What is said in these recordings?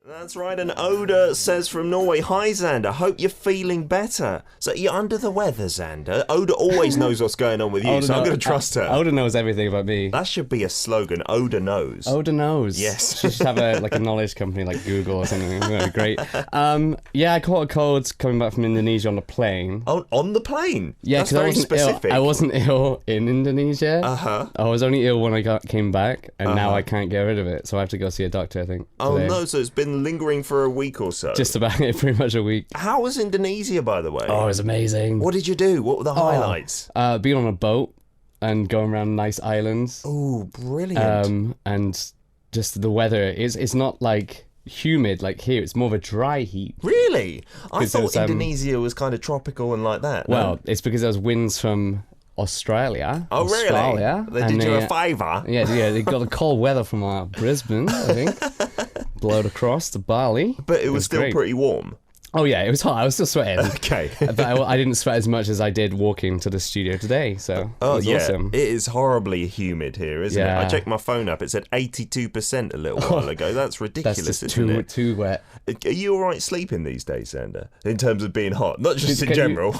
That's right, and Oda says from Norway, "Hi Xander, hope you're feeling better." So you're under the weather, Xander. Oda always knows what's going on with you, so I'm going to trust her. Oda knows everything about me. That should be a slogan, Oda knows. Oda knows. Yes. She should have a knowledge company like Google or something. That'd be great. Yeah, I caught a cold coming back from Indonesia on the plane. Oh, on the plane? Yeah, that's very specific. I wasn't ill in Indonesia. Uh-huh. I was only ill when I came back, and now I can't get rid of it, so I have to go see a doctor, I think. Oh today. no, so it's been lingering for a week or so. Just about pretty much a week. How was Indonesia, by the way? Oh, it was amazing. What did you do? What were the highlights? Being on a boat and going around nice islands. Oh, brilliant. And just the weather it's not like humid like here. It's more of a dry heat. Really? I thought was, Indonesia was kind of tropical and like that. Well, no? it's because there was winds from Australia. Oh, really? Australia, They did you a favour? Yeah, they got the cold weather from Brisbane, I think. Blowed across to Bali. But it was still great. pretty warm. Oh yeah, it was hot. I was still sweating. Okay. But I didn't sweat as much as I did walking to the studio today, so it was awesome. It is horribly humid here, isn't it? I checked my phone up. It said 82% a little while ago. That's ridiculous, That's just isn't it? too wet. Are you all right sleeping these days, Xander? In terms of being hot, not just in general.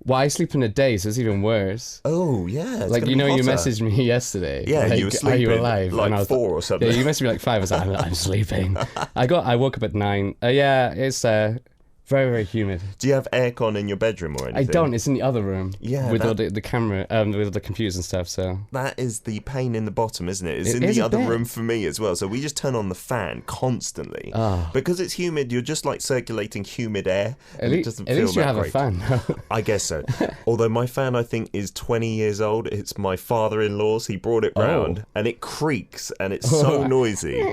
Well, I sleep in a day, so it's even worse. Oh yeah, it's like gonna you be know, you hotter. messaged me yesterday. Yeah, like, you were sleeping. Are you alive? Like and I was 4 or something. Yeah, you messaged me like 5. I was like, I'm sleeping. I woke up at 9. Yeah, it's very, very humid. Do you have aircon in your bedroom or anything? I don't. It's in the other room. Yeah, with all the camera, with the computers and stuff. So that is the pain in the bottom, isn't it? It's it in the other bit. room for me as well. So we just turn on the fan constantly because it's humid. You're just like circulating humid air. At least you have great. a fan. I guess so. Although my fan, I think, is 20 years old. It's my father-in-law's. He brought it round, and it creaks and it's so noisy.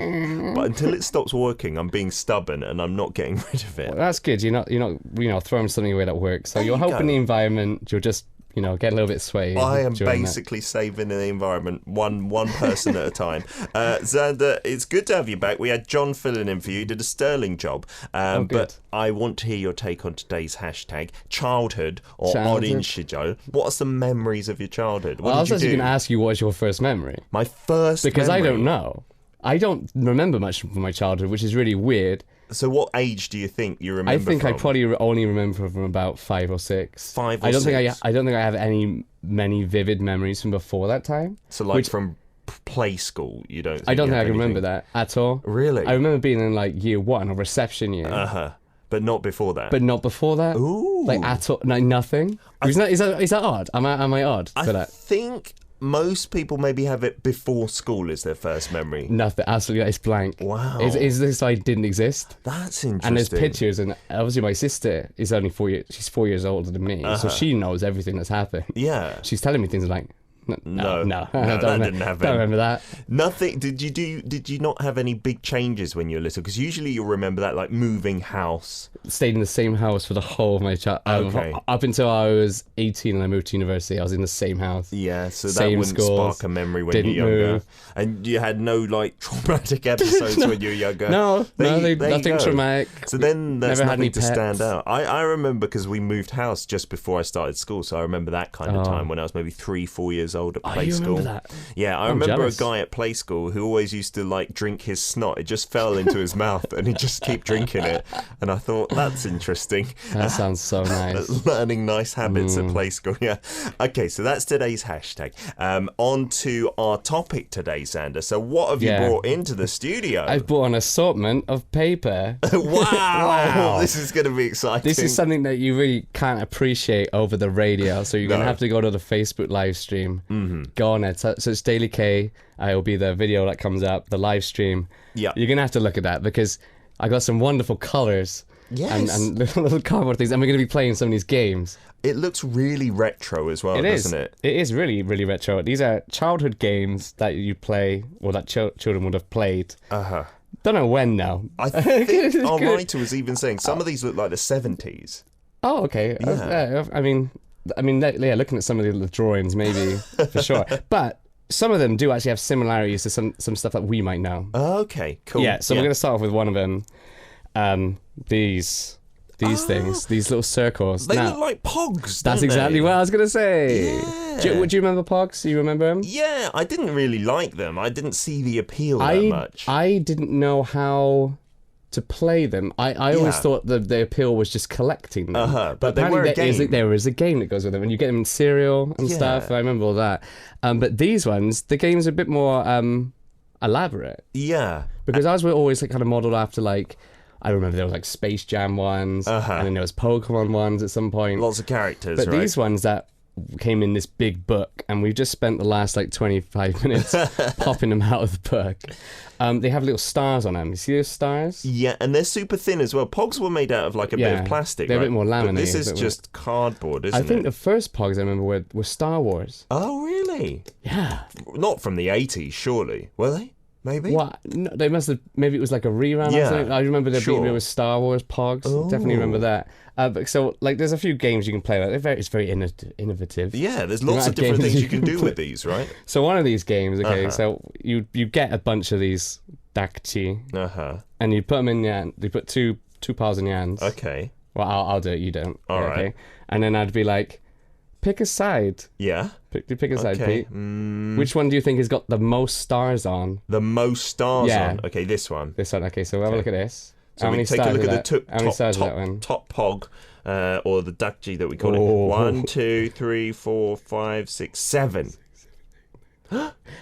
But until it stops working, I'm being stubborn and I'm not getting rid of it. Well, that's good. You're not throwing something away that works. So you're helping the environment. You'll just get a little bit sweaty. I am basically saving the environment one person at a time. Xander, it's good to have you back. We had John filling in for you. You did a sterling job. But I want to hear your take on today's hashtag, childhood or 어린. What are some memories of your childhood? I was actually going to ask you, what is your first memory? My first Because memory? I don't know. I don't remember much from my childhood, which is really weird. So what age do you think you remember I think from? I probably only remember from about 5 or 6. 5 or I don't 6? I don't think I have many vivid memories from before that time. So like from play school, you don't think I don't you think I have can anything? remember that at all. Really? I remember being in like year 1 or reception year. But not before that. But not before that. Ooh. Like at all, like nothing. Is that odd? Am I odd for that? I think most people maybe have it before school as their first memory. Nothing. Absolutely, it's blank. Wow. Is this like didn't exist? That's interesting. And there's pictures, and obviously my sister is only 4 years. She's 4 years older than me, so she knows everything that's happened. Yeah. She's telling me things like, no, that didn't happen. Don't remember that. Nothing. Did you not have any big changes when you were little? Because usually you'll remember that, like moving house. Stayed in the same house for the whole of my childhood. Up until I was 18 and I moved to university, I was in the same house. Yeah, so that same wouldn't schools, spark a memory when didn't you're younger. move. And you had no like traumatic episodes when you were younger. No, there nothing you go. traumatic. So then there's Never had nothing any to pets. stand out. I remember because we moved house just before I started school, so I remember that kind of time when I was maybe 3-4 years old at play you school. remember that? Yeah, I I'm remember jealous. a guy at play school who always used to like drink his snot. It just fell into his mouth and he'd just keep drinking it. And I thought, that's interesting. That sounds so nice. Learning nice habits at play school, yeah. Okay, so that's today's hashtag. On to our topic today, Xander. So what have you brought into the studio? I've bought an assortment of paper. Wow! This is going to be exciting. This is something that you really can't appreciate over the radio, so you're going to have to go to the Facebook live stream. Go on it. So it's Daily K. It'll be the video that comes up, the live stream. Yeah. You're going to have to look at that because I got some wonderful colours. Yes. And little cardboard things, and we're going to be playing some of these games. It looks really retro as well, doesn't it? It is really, really retro. These are childhood games that you play, or that children would have played. Don't know when now. I think our writer was even saying some of these look like the 70s. Oh, okay. Yeah. I mean, looking at some of the drawings, maybe for sure. But some of them do actually have similarities to some stuff that we might know. Okay, cool. Yeah. So we're going to start off with one of them. These things, these little circles. They look like Pogs. That's exactly what I was going to say. Yeah. Do you remember Pogs? Do you remember them? Yeah, I didn't really like them. I didn't see the appeal that much. I didn't know how to play them. I always thought that the appeal was just collecting them. But they were a game. There is a game that goes with them, and you get them in cereal and stuff. I remember all that. But these ones, the game's a bit more elaborate. Yeah. Because ours were always like kind of modeled after like, I remember there was like Space Jam ones, and then there was Pokemon ones at some point. Lots of characters, but these ones that came in this big book, and we've just spent the last like 25 minutes popping them out of the book. They have little stars on them. You see those stars? Yeah, and they're super thin as well. Pogs were made out of like a bit of plastic. They're a bit more laminated. But this is just cardboard, isn't it? I think the first Pogs I remember were Star Wars. Oh, really? Yeah. Not from the 80s, surely. Were they? Maybe? What? No, they must have. Maybe it was like a rerun or something. I remember there being with Star Wars Pogs. Definitely remember that. But so, like, there's a few games you can play. Like, it's very innovative. Yeah, there's lots of different things you can do with these, right? So one of these games, so you get a bunch of these dakchi, and you put them in your hand. You put two piles in your hands. Okay. Well, I'll do it. You don't. All right. Okay. And then I'd be like, pick a side. Yeah. Pick a side, Pete. Which one do you think has got the most stars on? The most stars on? Okay, this one. This one. Okay, so we'll have a look at this. So we take a look at the top Pog, or the dakji that we call it. 1, 2, 3, 4, 5, 6, 7.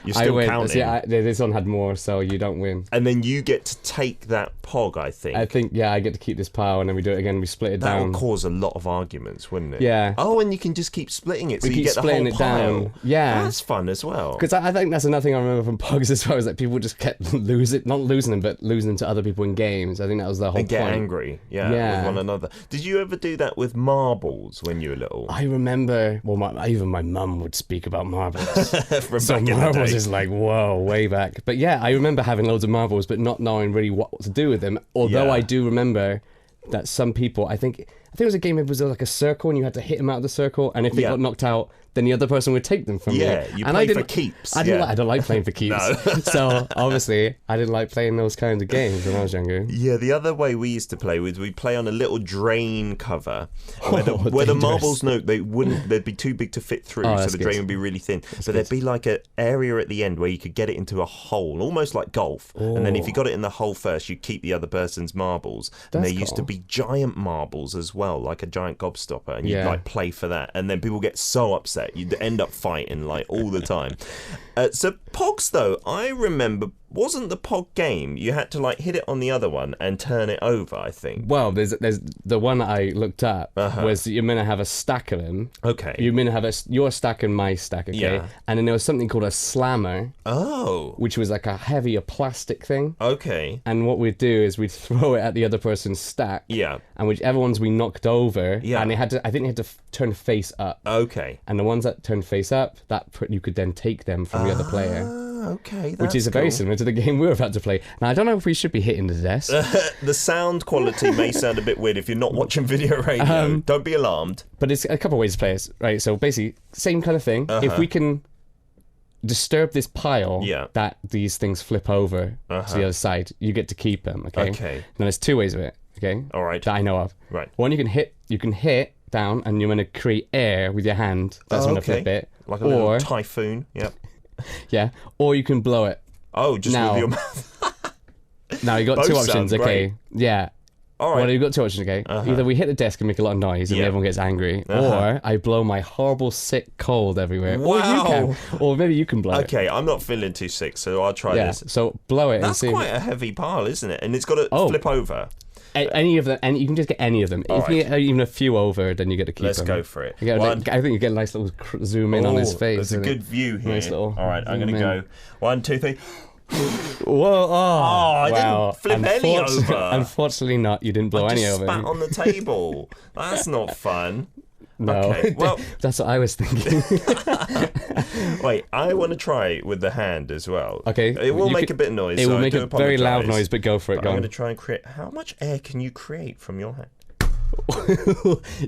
You're still counting. See, this one had more, so you don't win. And then you get to take that Pog, I think. I get to keep this pile, and then we do it again. We split it down. That would cause a lot of arguments, wouldn't it? Yeah. Oh, and you can just keep splitting it, so you get the whole pile. Down. Yeah. That's fun as well. Because I think that's another thing I remember from Pogs as well, is that people just kept not losing them, but losing them to other people in games. I think that was the whole point. And get angry, with one another. Did you ever do that with marbles when you were little? I remember, even my mum would speak about marbles. From so back in marbles the day. is like, whoa, way back. But yeah, I remember having loads of marbles, but not knowing really what to do with them. Although I do remember that some people, I think it was a game, it was like a circle, and you had to hit them out of the circle, and if it got knocked out, then the other person would take them from you. Yeah, you play for keeps. I don't like playing for keeps. So obviously, I didn't like playing those kinds of games when I was younger. Yeah, the other way we used to play was we'd play on a little drain cover where the marbles, they'd be too big to fit through, so the drain would be really thin. But there'd be like an area at the end where you could get it into a hole, almost like golf. And then if you got it in the hole first, you'd keep the other person's marbles. And there used to be giant marbles as well, like a giant gobstopper, and you'd like play for that. And then people get so upset. You'd end up fighting like all the time. So Pogs, though, I remember, wasn't the Pog game, you had to like hit it on the other one and turn it over, I think. Well, there's the one that I looked up was you're meant to have a stack of them. Okay. You're meant to have your stack and my stack, okay? Yeah. And then there was something called a slammer. Oh. Which was like a heavier plastic thing. Okay. And what we'd do is we'd throw it at the other person's stack. Yeah. And whichever ones we knocked over, and I think they had to turn face up. Okay. And the ones that turned face up, you could then take them from the other player. Okay, which is very similar to the game we were about to play. Now, I don't know if we should be hitting the desk. The sound quality may sound a bit weird if you're not watching video radio. Don't be alarmed. But it's a couple of ways to play it, right? So basically, same kind of thing. If we can disturb this pile that these things flip over to the other side, you get to keep them, okay? Okay. And there's two ways of it, okay? All right. That I know of. Right. One, you can hit down, and you're going to create air with your hand. That's going to flip it. Like a little typhoon, yep. Yeah, or you can blow it. Oh, just with your mouth. Now you got Both two options, okay? great. Yeah. All right. Well, you've got two options, okay? Either we hit the desk and make a lot of noise and everyone gets angry, or I blow my horrible, sick cold everywhere. Wow. Or you can. Or maybe you can blow it. Okay, I'm not feeling too sick, so I'll try this. So blow it and see. That's quite a heavy pile, isn't it? And it's got to flip over. Any of them, and you can just get any of them. If you get even a few over, then you get to keep them. Let's go for it. I think you get a nice little zoom in on his face. There's a good view here. Nice little all right, I'm going to go 1, 2, 3. Whoa! I didn't flip any over. Unfortunately, not. You didn't blow any over. I just spat on the table. That's not fun. No, okay, well, that's what I was thinking. Wait, I want to try with the hand as well. Okay, it will make a bit of noise. It will make a very loud noise, but go for it. I'm going to try and create. How much air can you create from your hand?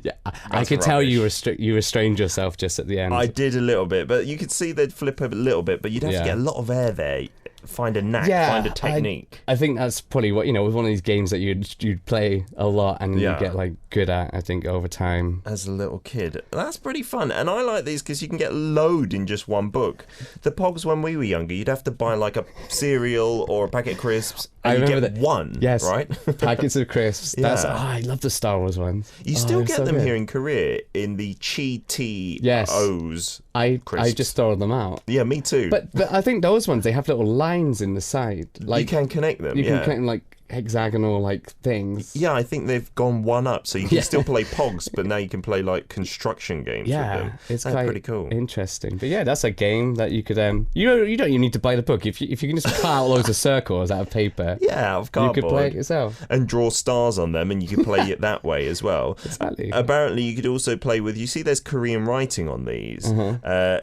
Yeah, I could tell you restrained yourself just at the end. I did a little bit, but you could see they'd flip a little bit, but you'd have to get a lot of air there. find a knack, find a technique. I think that's probably what, with one of these games that you'd play a lot and you get like good at, I think, over time. As a little kid. That's pretty fun. And I like these because you can get load in just one book. The Pogs, when we were younger, you'd have to buy like a cereal or a packet of crisps. And you get one, right? Packets of crisps. I love the Star Wars ones. You still get them here in Korea in the Cheetos. I just throw them out. Yeah, me too. But I think those ones, they have little lines in the side. Like, you can connect them. You can connect them like hexagonal like things. Yeah, I think they've gone one up, so you can still play Pogs, but now you can play like construction games with them. It's quite pretty cool. Interesting. But yeah, that's a game that you could you don't even need to buy the book. If you can just cut out loads of circles out of paper. Yeah, out of cardboard. You could play it yourself. And draw stars on them, and you can play it that way as well. Exactly. Apparently you could also play with, you see there's Korean writing on these.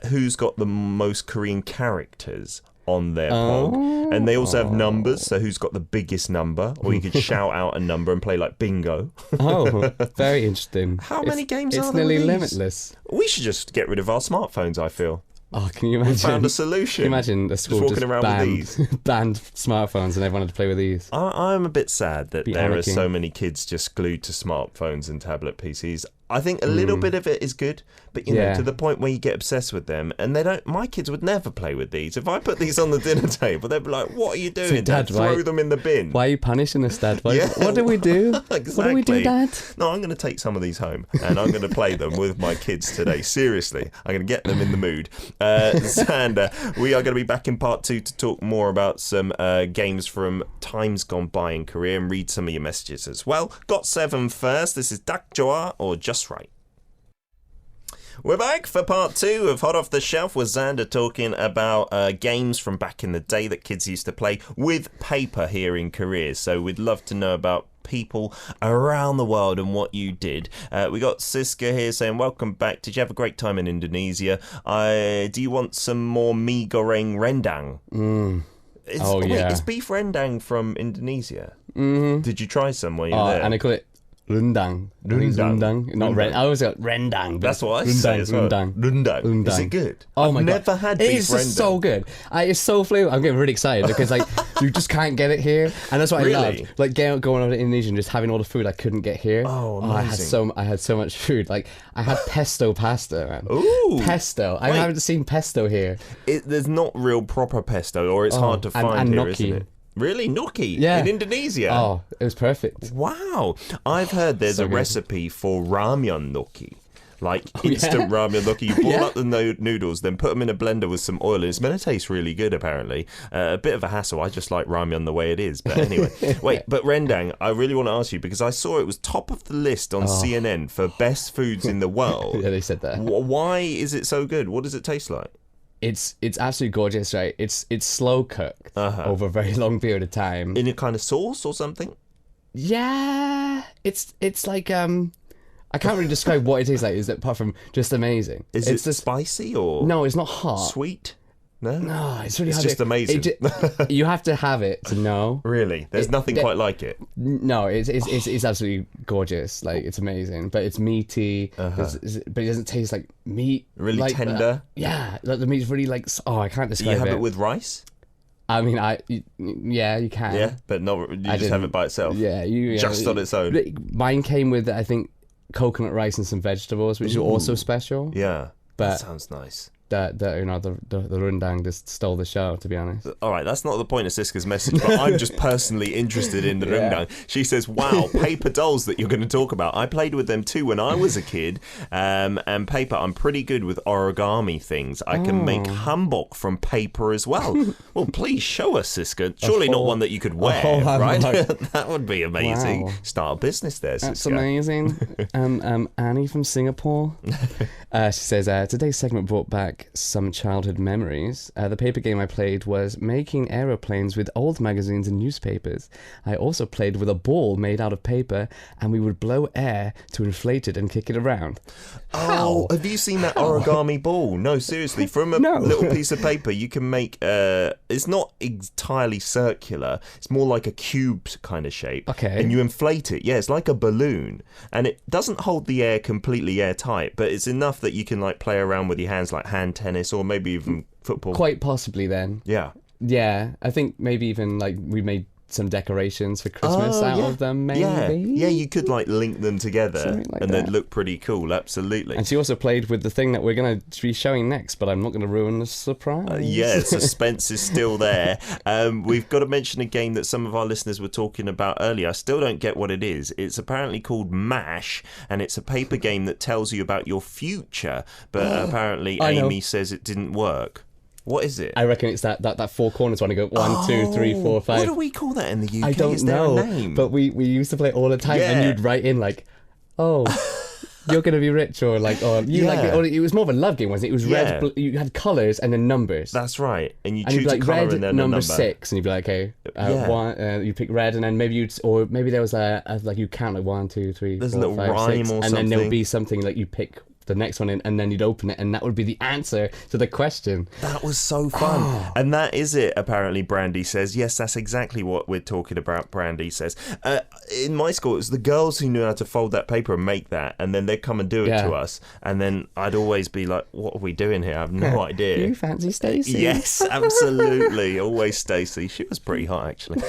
Who's got the most Korean characters on their Pog, and they also have numbers, so who's got the biggest number, or you could shout out a number and play like bingo. Very interesting. How many games are there? It's nearly limitless. We should just get rid of our smartphones, I feel. Oh, can you imagine? We found a solution. Can you imagine the school just walking around with these? Banned smartphones and everyone had to play with these. I'm a bit sad that there are so many kids just glued to smartphones and tablet PCs. I think a little bit of it is good, but you know, to the point where you get obsessed with them, and they don't. My kids would never play with these. If I put these on the dinner table, they'd be like, "What are you doing, so, Dad? Throw them in the bin." Why are you punishing us, Dad? What do we do? Exactly. What do we do, Dad? No, I'm going to take some of these home, and I'm going to play them with my kids today. Seriously, I'm going to get them in the mood. Xander, we are going to be back in part 2 to talk more about some games from times gone by in Korea and read some of your messages as well. Got 7 first. This is Dak Joa or Just Right. We're back for part 2 of Hot Off the Shelf with Xander talking about games from back in the day that kids used to play with paper here in Korea. So we'd love to know about people around the world and what you did. We got Siska here saying, welcome back. Did you have a great time in Indonesia? Do you want some more mie goreng rendang? Wait, is beef rendang from Indonesia? Did you try some while you were there? And I call it Rundang. Rundang. Not Ren. I always got rendang. That's what I say as well. Rundang. Is it good? Oh my God. Never had beef rendang. It is so good. It's so flavorful. I'm getting really excited because like you just can't get it here, and that's what I loved. Like going over to Indonesia and just having all the food I couldn't get here. Oh, amazing. I had so much food. Like I had pesto pasta, man. Ooh. Pesto. I haven't seen pesto here. There's not real proper pesto, or it's hard to find here, isn't it? Really? Gnocchi? Yeah. In Indonesia? Oh, it was perfect. Wow. I've heard there's a recipe for ramyeon gnocchi. Like instant ramyeon gnocchi. You boil up the noodles, then put them in a blender with some oil. It's meant to taste really good, apparently. A bit of a hassle. I just like ramyeon the way it is. But anyway. Wait, but rendang, I really want to ask you, because I saw it was top of the list on CNN for best foods in the world. Yeah, they said that. Why is it so good? What does it taste like? It's absolutely gorgeous, right? It's slow cooked over a very long period of time. In a kind of sauce or something? Yeah, it's like I can't really describe what it tastes like. Is it apart from just amazing? Is it spicy or no? It's not hot. Sweet? No, it's really. It's just amazing. You have to have it to know. Really, there's nothing quite like it. No, it's absolutely gorgeous. Like it's amazing, but it's meaty. But it doesn't taste like meat. Really like, tender. Yeah, like the meat's really like. I can't describe it. You have it with rice? I mean, you can. Yeah, but not. You just have it by itself. Yeah, just on its own. Mine came with, I think, coconut rice and some vegetables, which is also special. Yeah, but that sounds nice. The rundang just stole the show, to be honest. All right, that's not the point of Siska's message, but I'm just personally interested in the rundang. She says, wow, paper dolls that you're going to talk about. I played with them too when I was a kid. And paper, I'm pretty good with origami things. I can make hanbok from paper as well. Well, please show us, Siska. Surely not one that you could wear, right? That would be amazing. Wow. Start a business there, Siska. That's amazing. Annie from Singapore. She says, today's segment brought back some childhood memories. The paper game I played was making aeroplanes with old magazines and newspapers. I also played with a ball made out of paper, and we would blow air to inflate it and kick it around. Oh, have you seen that origami ball? No, seriously. From a little piece of paper, you can make... it's not entirely circular. It's more like a cube kind of shape. Okay. And you inflate it. Yeah, it's like a balloon. And it doesn't hold the air completely airtight, but it's enough that you can like play around with your hands like hand tennis or maybe even football. Quite possibly then. Yeah. Yeah, I think maybe even like we made some decorations for Christmas out of them, maybe. Yeah, you could like link them together Like and that. they'd look pretty cool, absolutely. And she also played with the thing that we're going to be showing next, but I'm not going to ruin the surprise. Yeah, suspense is still there. We've got to mention a game that some of our listeners were talking about earlier. I still don't get what it is. It's apparently called MASH, and it's a paper game that tells you about your future, but apparently Amy says it didn't work. What is it? I reckon it's that four corners one. You go 1, 2, 3, 4, 5. What do we call that in the UK? I don't is there know. a name? But we used to play it all the time, and you'd write in like, "Oh, you're gonna be rich," or like, "Oh, you like it." Or it was more of a love game, wasn't it? It was red. You had colours and then numbers. That's right. And you and choose you'd be a like colour red and then number a number. 6, and you'd be like, "Okay, you pick red," and then maybe there was a like you count like 1, 2, 3, There's 4, a little 5, rhyme 6, or and something. then there would be something like you pick the next one in, and then you'd open it, and that would be the answer to the question. That was so fun. And that is it, apparently, Brandy says. Yes, that's exactly what we're talking about, Brandy says. In my school, it was the girls who knew how to fold that paper and make that, and then they'd come and do it to us. And then I'd always be like, what are we doing here? I have no idea. Do you fancy Stacey? Yes, absolutely. Always Stacey. She was pretty hot, actually.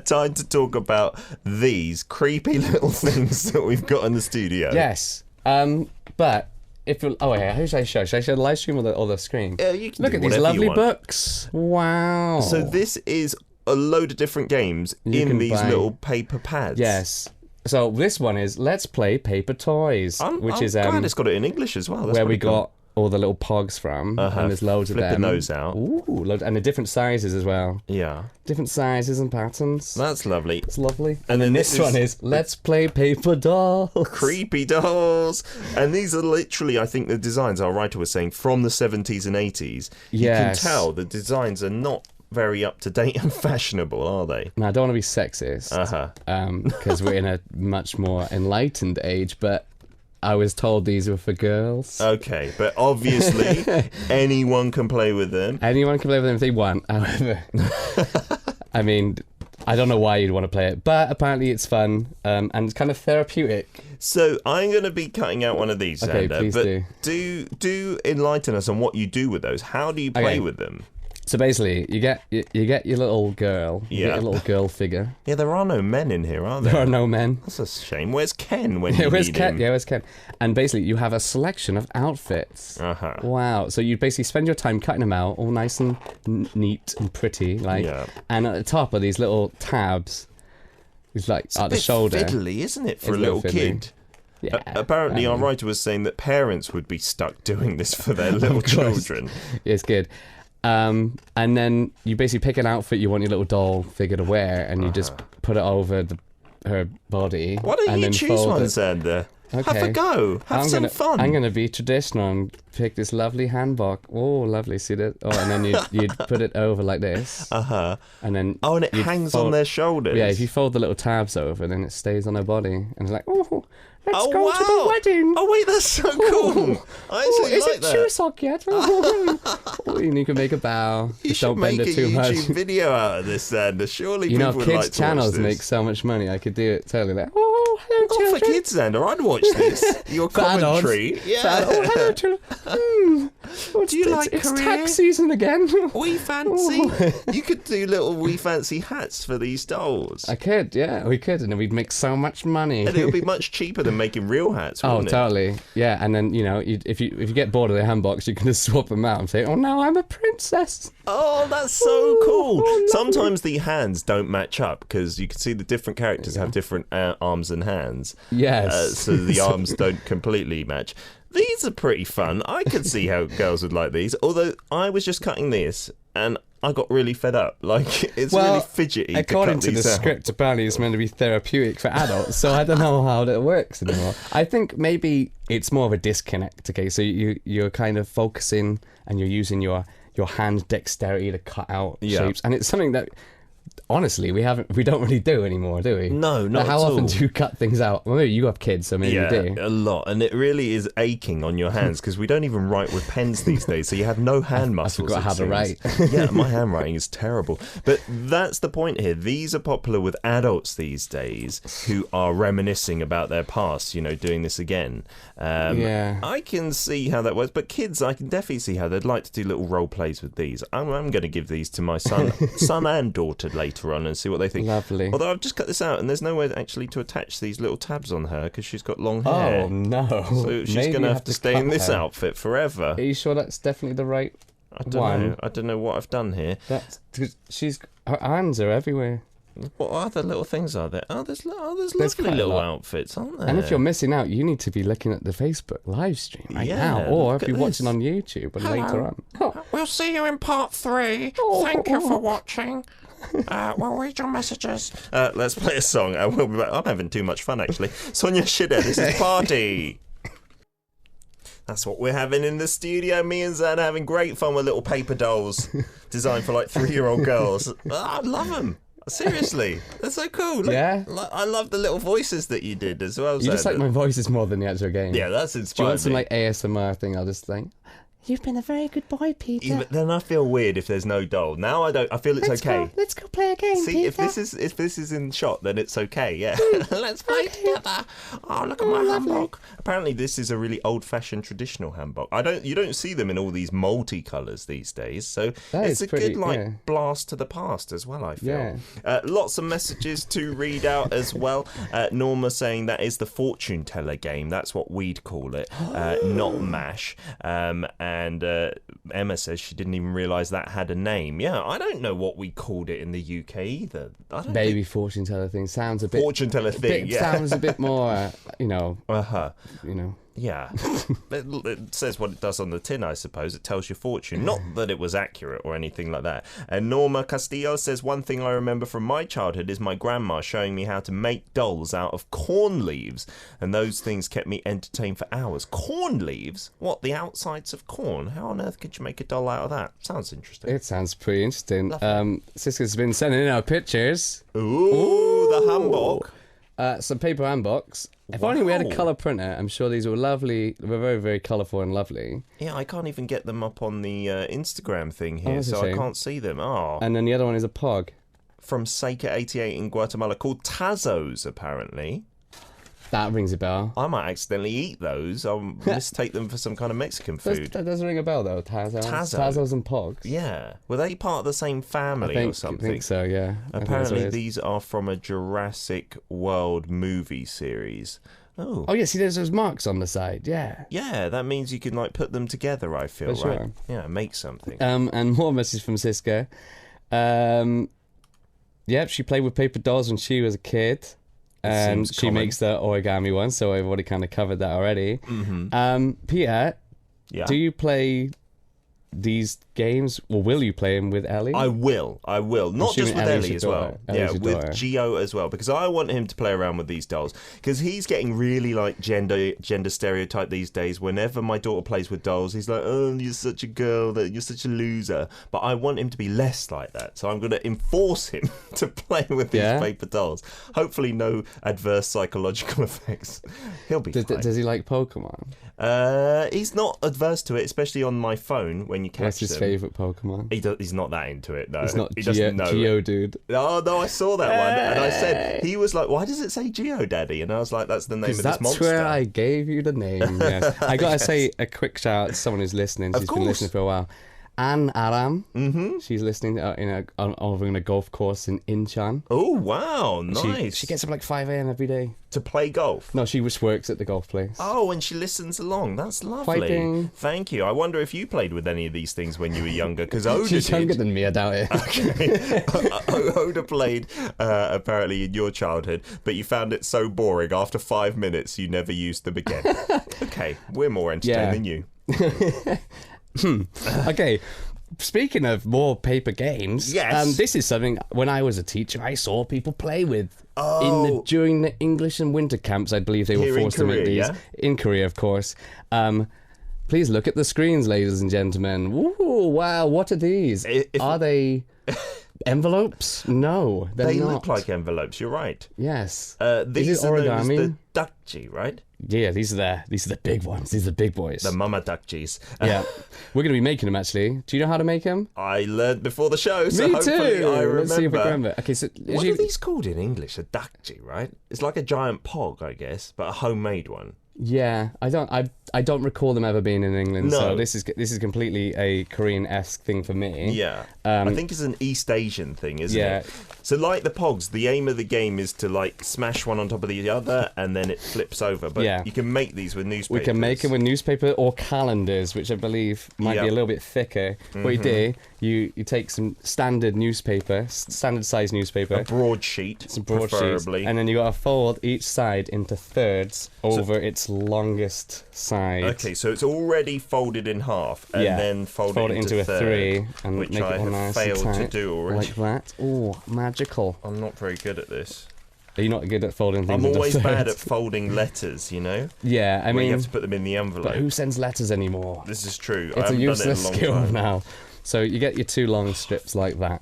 Time to talk about these creepy little things that we've got in the studio. Yes. But if you're... Oh, yeah, who should I show? Should I show the live stream or the screen? You can Look do at these whatever lovely you want. books. Wow. So this is a load of different games in these little paper pads. Yes. So this one is Let's Play Paper Toys, which is glad it's got it in English as well. That's where we pretty cool. got all the little pogs from, and there's loads of them. Flipping those out. Ooh, and the different sizes as well. Yeah. Different sizes and patterns. That's lovely. It's lovely. And then this one is Let's Play Paper Dolls. Creepy dolls. And these are literally, I think the designs, our writer was saying, from the 70s and 80s. You can tell the designs are not very up-to-date and fashionable, are they? Now, I don't want to be sexist, because we're in a much more enlightened age, but I was told these were for girls. Okay, but obviously anyone can play with them. Anyone can play with them if they want, however. I mean, I don't know why you'd want to play it, but apparently it's fun, and it's kind of therapeutic. So I'm going to be cutting out one of these, Okay, Xander, please but do enlighten us on what you do with those. How do you play with them? So basically, you get your little girl, you get your little girl figure. Yeah, there are no men in here, are there? There are no men. That's a shame. Where's Ken when you where's need Ken? him? Yeah, where's Ken? And basically, you have a selection of outfits. Wow. So you basically spend your time cutting them out, all nice and neat and pretty, like. Yeah. And at the top are these little tabs. It's like It's at a the bit shoulder. fiddly, isn't it, for It's a little fiddly. kid? Yeah. Apparently, our writer was saying that parents would be stuck doing this for their little children. It's good. And then you basically pick an outfit you want your little doll figure to wear, and you just put it over her body. Why don't and you then choose fold one, it. Have Okay. a go. Have some fun. I'm gonna be traditional and pick this lovely handbag. Oh, lovely! See that? Oh, and then you'd put it over like this. And then and it hangs on their shoulders. Yeah, if you fold the little tabs over, then it stays on her body, and it's like, oh, let's go wow. to the wedding. Oh wait, that's so cool. I actually is like it that. shoe sock yet? And you can make a bow. You Just should don't bend make it a too YouTube much. video out of this, Xander. Surely You know, people if would kids' like to channels watch this. make so much money, I could do it totally. Like, oh, hello, Not children. for kids, Xander. I'd watch this. Your commentary. Yeah. Oh, hello, children. Do you like it's career? tax season again. We fancy. You could do little we fancy hats for these dolls. I could, yeah, we could, and then we'd make so much money. And it would be much cheaper than making real hats, Oh, wouldn't it? totally. Yeah, and then, you know, if you get bored of the handbox, you can just swap them out and say, oh, now I'm a princess. Oh, that's so cool. Sometimes the hands don't match up because you can see the different characters have different arms and hands. Yes. So the arms don't completely match. These are pretty fun. I could see how girls would like these. Although I was just cutting this and I got really fed up. Like, it's really fidgety. According to the these out. script, apparently it's meant to be therapeutic for adults, so I don't know how that works anymore. I think maybe it's more of a disconnect, okay? So you're kind of focusing and you're using your hand dexterity to cut out shapes. And it's something that honestly, we don't really do anymore, do we? No, not How at often all. do you cut things out? Well, maybe you have kids, so maybe you do. A lot, and it really is aching on your hands because we don't even write with pens these days, so you have no hand muscles. I forgot how to write. Yeah, my handwriting is terrible. But that's the point here. These are popular with adults these days who are reminiscing about their past, doing this again. I can see how that works, but kids, I can definitely see how they'd like to do little role plays with these. I'm going to give these to my son and daughter later on and see what they think. Lovely. Although I've just cut this out and there's no way actually to attach these little tabs on her because she's got long hair. Oh no! So she's going to have to stay in this outfit forever. Are you sure that's definitely the right one? I don't know what I've done here. That's her hands are everywhere. What other little things are there? There's lovely little outfits, aren't there? And if you're missing out, you need to be looking at the Facebook live stream now, or if you're watching on YouTube and later on. We'll see you in part 3. Thank you for watching. We'll read your messages. Let's play a song and we'll be back. I'm having too much fun, actually. Sonia Shida, this is Party. That's what we're having in the studio. Me and Zan having great fun with little paper dolls designed for like 3-year-old girls. I love them. Seriously, they're so cool. Yeah. I love the little voices that you did as well. You just like my voices more than the actual game. Yeah, that's inspiring. Do you want some like ASMR thing? I'll just like, you've been a very good boy, Peter. Yeah, but then I feel weird if there's no doll. Now I don't. I feel it's okay. Let's go play a game. See, Peter. if this is in shot, then it's okay. Yeah. Let's play together. Oh, look at my handbook. Apparently, this is a really old-fashioned traditional handbook. You don't see them in all these multicolours these days. So it's a good blast to the past as well. I feel. Yeah. Lots of messages to read out as well. Norma saying that is the fortune teller game. That's what we'd call it, not MASH. And Emma says she didn't even realise that had a name. Yeah, I don't know what we called it in the UK either. Baby fortune teller thing sounds a bit. Fortune teller thing. Sounds a bit more, Yeah. It says what it does on the tin, I suppose. It tells your fortune. Not that it was accurate or anything like that. And Norma Castillo says, one thing I remember from my childhood is my grandma showing me how to make dolls out of corn leaves. And those things kept me entertained for hours. Corn leaves? What, the outsides of corn? How on earth could you make a doll out of that? Sounds interesting. It sounds pretty interesting. Siska's been sending in our pictures. Ooh, the handbook. Some paper handbooks. If only we had a colour printer, I'm sure these were lovely. They were very, very colourful and lovely. Yeah, I can't even get them up on the Instagram thing here, so I can't see them. Oh. And then the other one is a pog. From Seika88 in Guatemala, called Tazos, apparently. That rings a bell. I might accidentally eat those. I'll mistake them for some kind of Mexican food. That does ring a bell, though, Tazos and pogs. Yeah. Were they part of the same family or something? I think so, yeah. Apparently these are from a Jurassic World movie series. Oh. Oh, yeah, see, there's those marks on the side, yeah. Yeah, that means you can, put them together, I feel, for right? Sure. Yeah, make something. And more message from Siska. Yep, she played with paper dolls when she was a kid. And she makes the origami one, so I've already kind of covered that already. Mm-hmm. Peter, do you play these games, or will you play them with Ellie? I will. Not just with Ellie as well. Yeah, with Gio as well, because I want him to play around with these dolls, because he's getting really gender stereotype these days. Whenever my daughter plays with dolls, he's like, oh, you're such a girl, you're such a loser. But I want him to be less like that, so I'm going to enforce him to play with these paper dolls. Hopefully no adverse psychological effects. He'll be fine. Does he like Pokemon? He's not adverse to it, especially on my phone when you catch What's his favourite Pokemon? He's not that into it, no. It's not he doesn't know. Geodude. Oh, no, I saw that one. And I said, he was like, why does it say Geo Daddy? And I was like, that's the name of this monster. That's where I gave you the name, yes. I got to say a quick shout out to someone who's listening. She's been listening for a while. Anne Aram. Mm-hmm. She's listening over in a golf course in Incheon. Oh, wow. Nice. She gets up like 5 a.m. every day. To play golf? No, she just works at the golf place. Oh, and she listens along. That's lovely. Fighting. Thank you. I wonder if you played with any of these things when you were younger, because Oda She's younger than me, I doubt it. Okay. Oda played apparently in your childhood, but you found it so boring. After 5 minutes, you never used them again. Okay, we're more entertained than you. Okay, speaking of more paper games, this is something when I was a teacher I saw people play with during the English and winter camps. I believe they were forced to make these in Korea, of course. Please look at the screens, ladies and gentlemen. Ooh, wow, what are these? Are they envelopes? No, They not. look like envelopes. You're right. Yes. These it are known as origami? the dakji, right? Yeah, these are the big ones. These are the big boys. The mama dakjis. Yeah, we're gonna be making them actually. Do you know how to make them? I learned before the show, so Me hopefully too. I remember. Let's see if I remember. Okay, so What are these called in English? A dakji, right? It's like a giant pog, I guess, but a homemade one. Yeah, I don't recall them ever being in England. No. So this is completely a Korean-esque thing for me. Yeah, I think it's an East Asian thing, isn't it? So like the pogs, the aim of the game is to like smash one on top of the other, and then it flips over. But you can make these with newspapers. We can make them with newspaper or calendars, which I believe might be a little bit thicker. What you do, you take some standard newspaper, standard size newspaper, a broadsheet, preferably, and then you got to fold each side into thirds over its longest side. Okay, so it's already folded in half, and then fold it into a three, and which make I it all have nice failed and to tight, do already. like that. Oh, magical! I'm not very good at this. Are you not good at folding things? I'm always into bad at thirds? folding letters, you know? Yeah, I mean, you have to put them in the envelope. but who sends letters anymore? This is true. It's I a haven't useless done it in a skill long time. now. So you get your two long strips like that.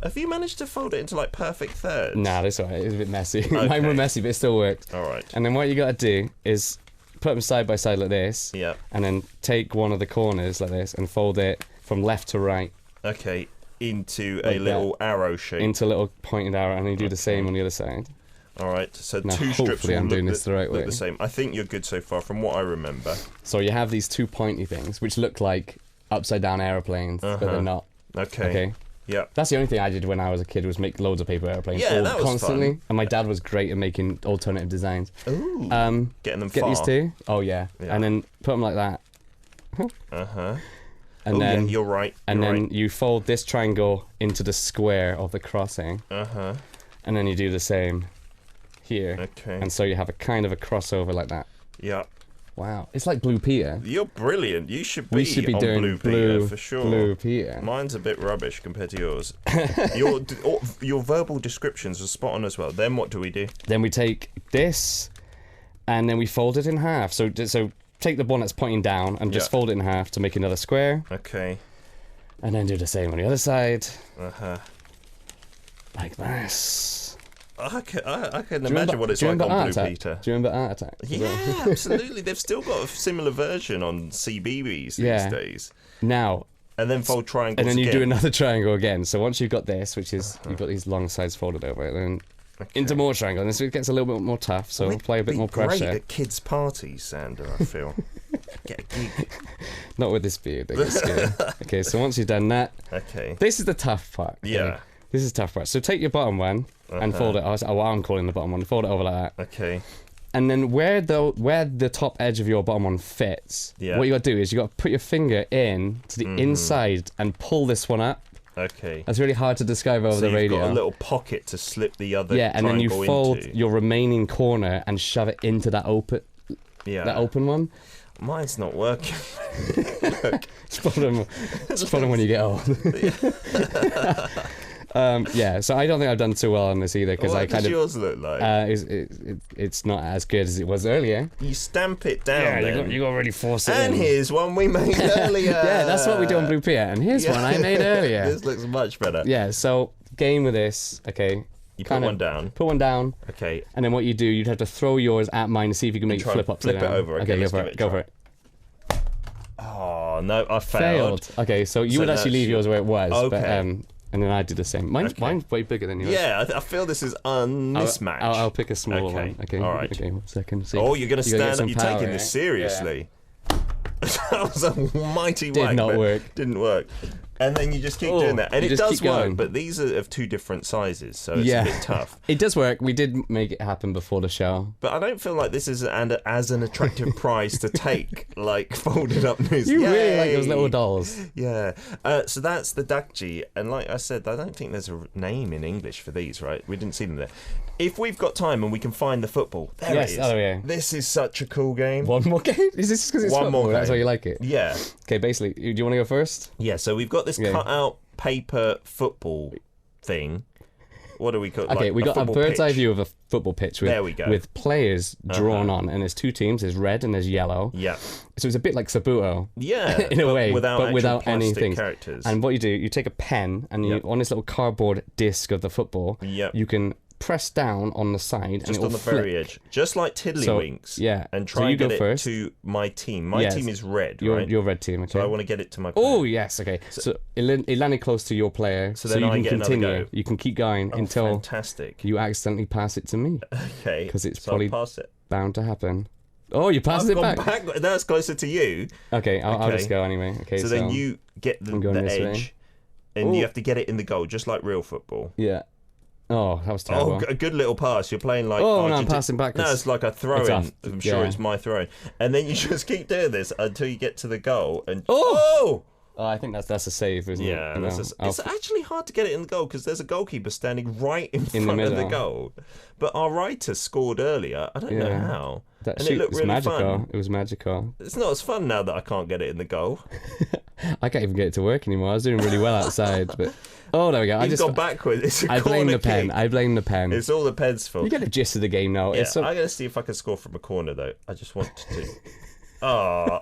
Have you managed to fold it into like perfect thirds? Nah, that's alright. It's a bit messy. Mine were messy, but it still worked. All right. And then what you got to do is put them side by side like this. Yeah. And then take one of the corners like this and fold it from left to right. Okay. Into Like a little arrow shape. Into a little pointed arrow, and you do the same on the other side. All right. So Now, two strips hopefully will I'm doing look this the right way. the same. I think you're good so far, from what I remember. So you have these two pointy things, which look like upside down airplanes, but they're not. Okay. Okay. Yeah. That's the only thing I did when I was a kid, was make loads of paper airplanes. Yeah, that was constantly. fun. And my dad was great at making alternative designs. Ooh. Getting them Get far. these two. Oh yeah. And then put them like that. And then yeah, you're right. and you're then right. you fold this triangle into the square of the crossing. And then you do the same here. Okay. And so you have a kind of a crossover like that. Yeah. Wow. It's like Blue Peter. You're brilliant. You should be, We should be on doing Blue Peter for sure. Blue Peter. Mine's a bit rubbish compared to yours. your verbal descriptions are spot on as well. Then what do we do? Then we take this, and then we fold it in half. So take the one that's pointing down and just fold it in half to make another square. Okay. And then do the same on the other side. Like this. I can imagine what it's like on Blue Peter. Do you remember Art Attack? Yeah, absolutely. They've still got a similar version on CBeebies these days. Now. And then fold triangles And then you again. do another triangle again. So once you've got this, which is, you've got these long sides folded over it, then into more triangle. And this gets a little bit more tough, so apply a bit more pressure. Great at kids' parties, Xander, I feel. Get a gig. Not with this beard. Okay, so once you've done that, this is the tough part. Okay? Yeah. This is the tough part. So take your bottom one and fold it. Oh, I'm calling the bottom one. Fold it over like that. Okay. And then where the top edge of your bottom one fits, what you got to do is you got to put your finger in to the inside and pull this one up. Okay. That's really hard to describe over the radio. You've got a little pocket to slip the other. Yeah, and then you fold into. your remaining corner and shove it into that open. That open one. Mine's not working. It's problem when you get old. So I don't think I've done too well on this either, because What does yours look like? It's not as good as it was earlier. You stamp it down. Yeah, you got to really force it and in. here's one we made earlier. Yeah, that's what we do on Blue Peter. And here's one I made earlier. This looks much better. Yeah, so game with this, okay. You put one down. Put one down. Okay. And then what you do, you'd have to throw yours at mine to see if you can make it flip upside down. Flip it over. Okay, go for it. Oh, no, I failed. Okay, so you would actually leave yours where it was. Okay. But, and then I do the same. Mine's way bigger than yours. Yeah, I feel this is mismatched. I'll pick a smaller one. Okay. All right. Okay, 1 second. See, oh, you're going to stand up. You're taking this eh? seriously. Yeah. That was a mighty whack. Did not work. Didn't work. And then you just keep doing that. And it does work, but these are of two different sizes, so it's a bit tough. It does work. We did make it happen before the show. But I don't feel like this is as an attractive prize to take, like folded up news. You really like those little dolls. Yeah. So that's the dakji. And like I said, I don't think there's a name in English for these, right? We didn't see them there. If we've got time and we can find the football, there it is. Oh, yeah. This is such a cool game. One more game? Is this because it's one football? more game. That's why you like it? Yeah. Okay, basically, do you want to go first? Yeah, so we've got this cut-out paper football thing. what do we call? Okay, we got a bird's eye view of a football pitch with, there we go. with players drawn on, and there's two teams. There's red and there's yellow. Yeah. So it's a bit like Sabuto. Yeah. in a way, without anything. characters. And what you do, you take a pen and you on this little cardboard disc of the football. Yep. You can press down on the side just and on the very edge, just like Tiddlywinks. Yeah. And try and get it to my team. My team is red, right? Your red team, okay. So I want to get it to my player. Oh, yes, okay. So it landed close to your player, so then you I can get another continue. go. You can keep going until fantastic. you accidentally pass it to me. Okay. Because it's so probably I'll pass it. bound to happen. Oh, you passed it back. That's closer to you. Okay, I'll just go anyway. Okay, so then you get the edge, and you have to get it in the goal, just like real football. Yeah. Oh, that was terrible. Oh, a good little pass. You're playing like... Oh, no, I'm passing back. No, it's like a throw-in. I'm sure it's my throw-in. And then you just keep doing this until you get to the goal. And Oh, I think that's a save, isn't it? Yeah, it's actually hard to get it in the goal because there's a goalkeeper standing right in front of the goal. But our writer scored earlier. I don't know how. And it looked really magical. fun. It was magical. It's not as fun now that I can't get it in the goal. I can't even get it to work anymore. I was doing really well outside, but there we go. You've gone backwards. I blame the pen. I blame the pen. It's all the pen's fault. You get the gist of the game now. Yeah, I'm going to see if I can score from a corner though. I just want to. Oh,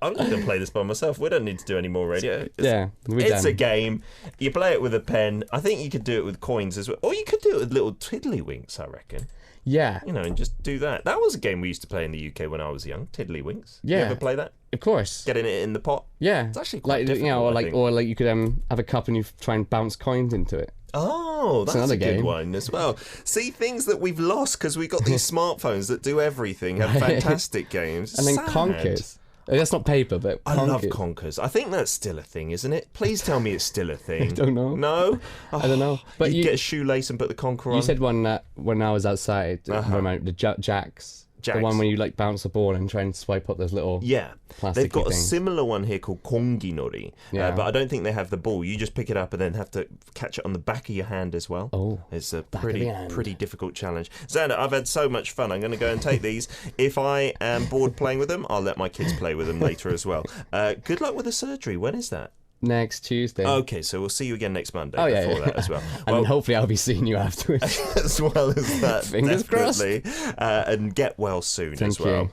I'm not going to play this by myself. We don't need to do any more radio. It's a game. You play it with a pen. I think you could do it with coins as well, or you could do it with little tiddlywinks. I reckon. Yeah. And just do that. That was a game we used to play in the UK when I was young. Tiddlywinks. Yeah. You ever play that? Of course. Getting it in the pot. Yeah. It's actually quite difficult, or like you could have a cup and you try and bounce coins into it. Oh, that's a good one as well. See, things that we've lost because we got these smartphones that do everything, have fantastic games. And then Conkers. That's not paper, but I love Conkers. I think that's still a thing, isn't it? Please tell me it's still a thing. I don't know. No? I don't know. But you get a shoelace and put the Conker on. You said one when I was outside, the Jacks. The one where you like bounce the ball and try and swipe up those little They've got thing. a similar one here called konginori, but I don't think they have the ball. You just pick it up and then have to catch it on the back of your hand as well. Oh, it's a pretty difficult challenge. Xander, I've had so much fun. I'm going to go and take these. If I am bored playing with them, I'll let my kids play with them later as well. Good luck with the surgery. When is that? Next Tuesday. Okay, so we'll see you again next Monday before that as well. And hopefully I'll be seeing you afterwards. As well as that. Fingers crossed. And get well soon as well.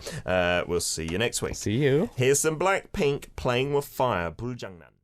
We'll see you next week. See you. Here's some Blackpink playing with fire. Buljangnan.